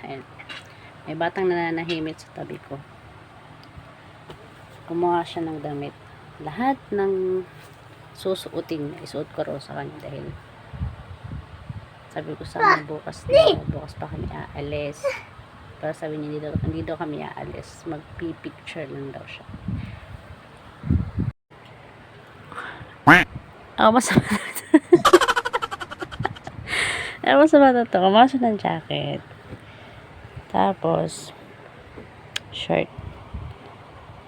Ayan. May batang nananahimik sa tabi ko. Kumuha siya ng damit. Lahat ng susuotin niya, isuot ko raw sa kanya dahil sabi ko sa kanya bukas pa kami aalis. Pero sabi niya, hindi daw kami aalis. Magpipicture lang daw siya. Masama na ito. Masama na ito. Kumuha siya ng jacket. Tapos, shirt.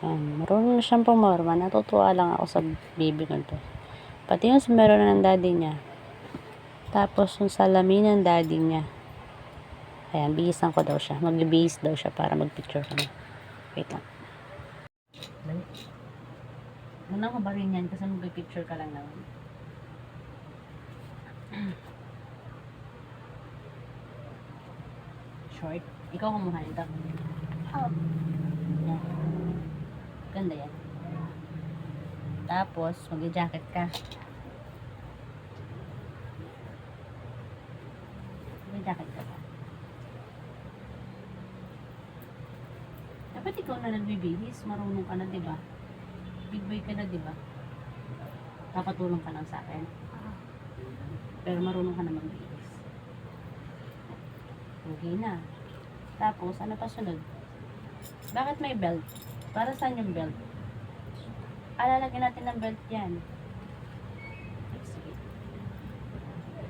Marunong na siyang pumorma. Natutuwa lang ako sa baby ko to. Pati yung sombrero ng daddy niya. Tapos, yung salamin ng daddy niya. Ayan, bihisan ko daw siya. Mag-bihis daw siya para mag-picture kami. Wait lang. Muna ko ba rin yan kasi mag-picture ka lang naman. Short. Ikaw kumuha nito. Yan. Ganda yan. Tapos, mag-jacket ka. Mag-jacket ka ba? Dapat ikaw na nagbibihis. Marunong ka na, diba? Big boy ka na, diba? Kapatulong ka lang sa akin. Pero marunong ka na magbihis. Okay na. Tapos, ano pa sunod? Bakit may belt? Para saan yung belt? Lalagyan natin ng belt yan. Sige.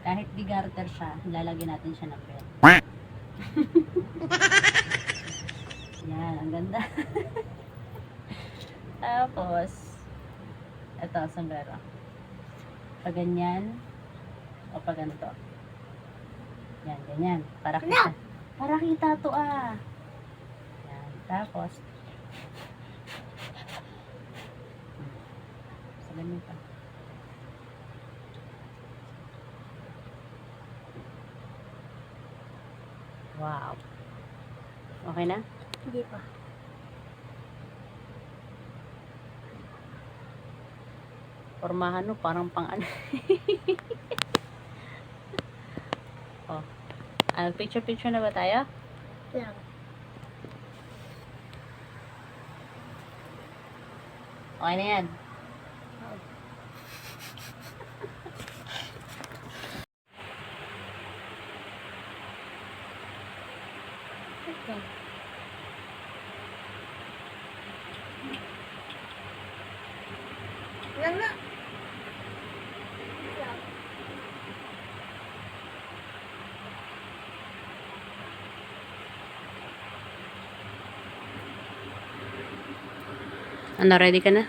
Kahit di garter siya, lalagyan natin siya ng belt. Yan, ang ganda. Tapos, ito, sombrero. Pag ganyan, o pag ganito. Yan, ganyan. Para kita. Para kita to Yan, tapos, salamin pa. Wow. Okay na? Hindi pa. Pormahan mo, parang pang ano. Oh. Picture na ba tayo? Lang. Okay na yan. Okay. Lang na. Ano, ready ka na?